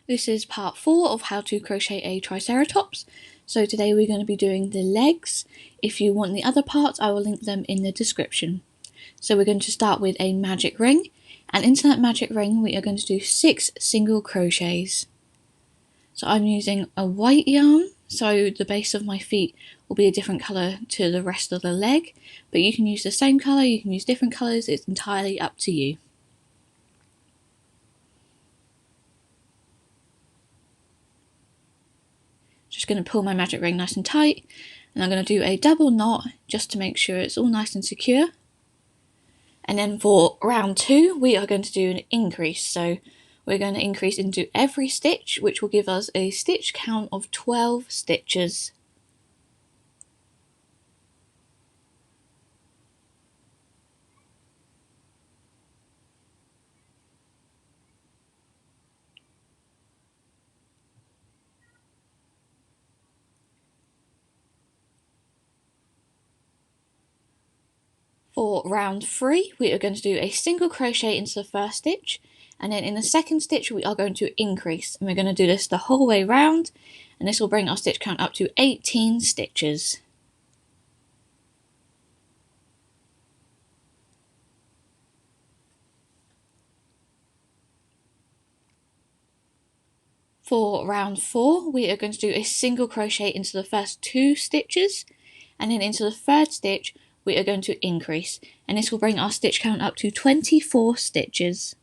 This is part 4 of how to crochet a Triceratops. So today we're going to be doing the legs. If you want the other parts, I will link them in the description. So we're going to start with a magic ring, and into that magic ring we are going to do 6 single crochets. So I'm using a white yarn, so the base of my feet will be a different colour to the rest of the leg, but you can use the same colour, you can use different colours, it's entirely up to you. Just going to pull my magic ring nice and tight, and I'm going to do a double knot just to make sure it's all nice and secure. And then for round 2 we are going to do an increase, so we're going to increase into every stitch, which will give us a stitch count of 12 stitches. For round 3 we are going to do a single crochet into the first stitch, and then in the second stitch we are going to increase, and we're going to do this the whole way round, and this will bring our stitch count up to 18 stitches. For round 4 we are going to do a single crochet into the first 2 stitches, and then into the third stitch we are going to increase, and this will bring our stitch count up to 24 stitches.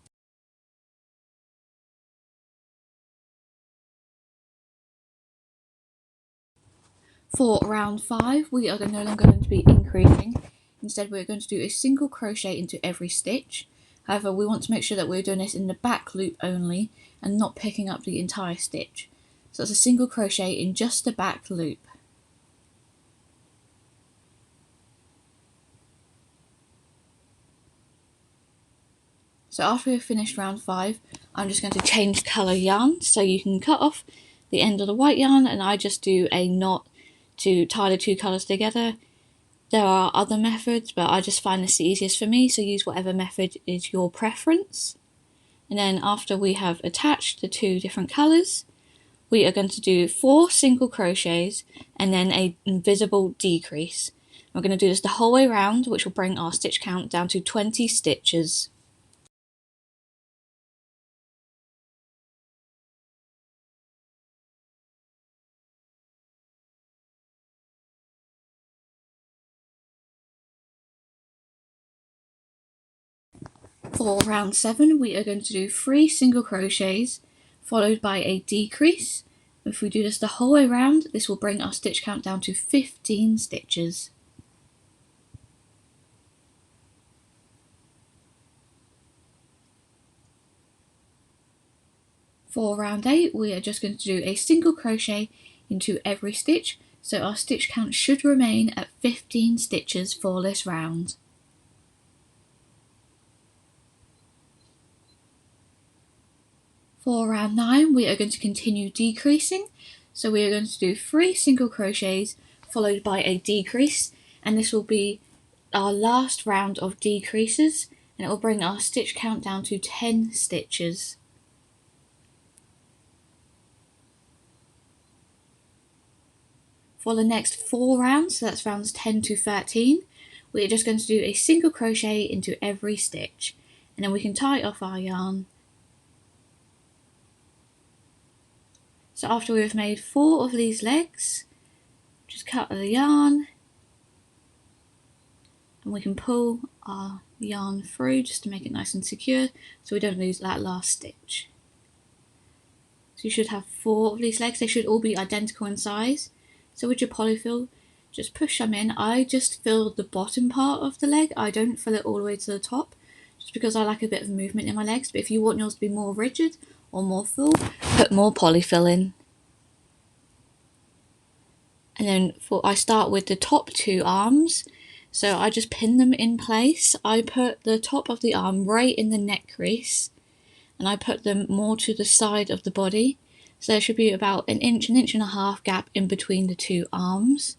For round 5 we are no longer going to be increasing, instead we're going to do a single crochet into every stitch. However, we want to make sure that we're doing this in the back loop only and not picking up the entire stitch. So it's a single crochet in just the back loop. So after we've finished round 5, I'm just going to change colour yarn, so you can cut off the end of the white yarn and I just do a knot to tie the 2 colours together. There are other methods, but I just find this the easiest for me, so use whatever method is your preference. And then after we have attached the 2 different colours, we are going to do 4 single crochets and then an invisible decrease. We're going to do this the whole way around, which will bring our stitch count down to 20 stitches. For round 7 we are going to do 3 single crochets followed by a decrease. If we do this the whole way around, this will bring our stitch count down to 15 stitches. For round 8 we are just going to do a single crochet into every stitch, so our stitch count should remain at 15 stitches for this round. For round 9 we are going to continue decreasing, so we are going to do 3 single crochets followed by a decrease, and this will be our last round of decreases, and it will bring our stitch count down to 10 stitches. For the next 4 rounds, so that's rounds 10 to 13, we are just going to do a single crochet into every stitch, and then we can tie off our yarn. So after we've made 4 of these legs, just cut the yarn, and we can pull our yarn through just to make it nice and secure so we don't lose that last stitch. So you should have 4 of these legs, they should all be identical in size. So with your polyfill, just push them in. I just fill the bottom part of the leg, I don't fill it all the way to the top, just because I like a bit of movement in my legs, but if you want yours to be more rigid or more full, put more polyfill in. And then I start with the top 2 arms, so I just pin them in place. I put the top of the arm right in the neck crease, and I put them more to the side of the body, so there should be about an inch and a half gap in between the 2 arms.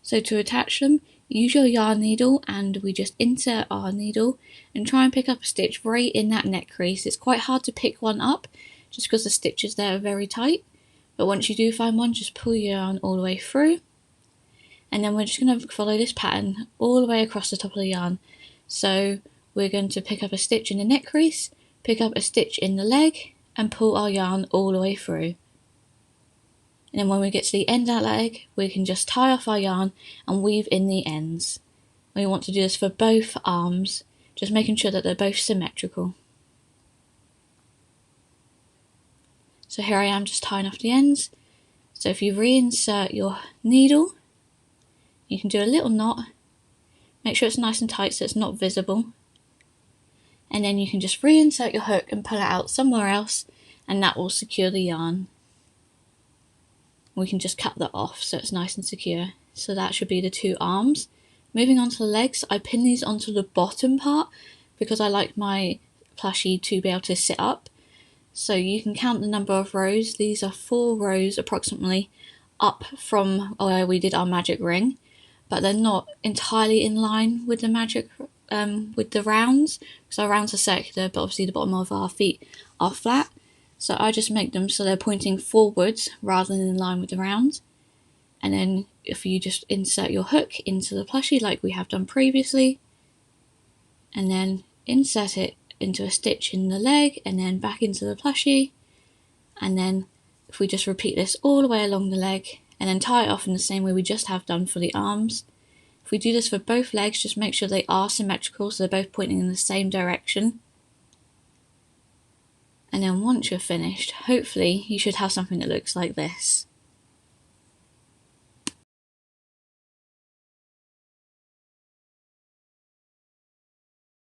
So to attach them, use your yarn needle, and we just insert our needle and try and pick up a stitch right in that neck crease. It's quite hard to pick one up just because the stitches there are very tight. But once you do find one, just pull your yarn all the way through, and then we're just going to follow this pattern all the way across the top of the yarn. So we're going to pick up a stitch in the neck crease, pick up a stitch in the leg, and pull our yarn all the way through. And then when we get to the end of that leg, we can just tie off our yarn and weave in the ends. We want to do this for both arms, just making sure that they're both symmetrical. So here I am just tying off the ends. So if you reinsert your needle, you can do a little knot, make sure it's nice and tight so it's not visible, and then you can just reinsert your hook and pull it out somewhere else, and that will secure the yarn. We can just cut that off so it's nice and secure. So that should be the two arms. Moving on to the legs, I pin these onto the bottom part because I like my plushie to be able to sit up. So you can count the number of rows. These are 4 rows approximately up from where we did our magic ring, but they're not entirely in line with the magic with the rounds, because our rounds are circular, but obviously the bottom of our feet are flat. So I just make them so they're pointing forwards rather than in line with the rounds. And then if you just insert your hook into the plushie like we have done previously, and then insert it into a stitch in the leg and then back into the plushie, and then if we just repeat this all the way along the leg and then tie it off in the same way we just have done for the arms. If we do this for both legs, just make sure they are symmetrical so they're both pointing in the same direction. And then once you're finished, hopefully you should have something that looks like this.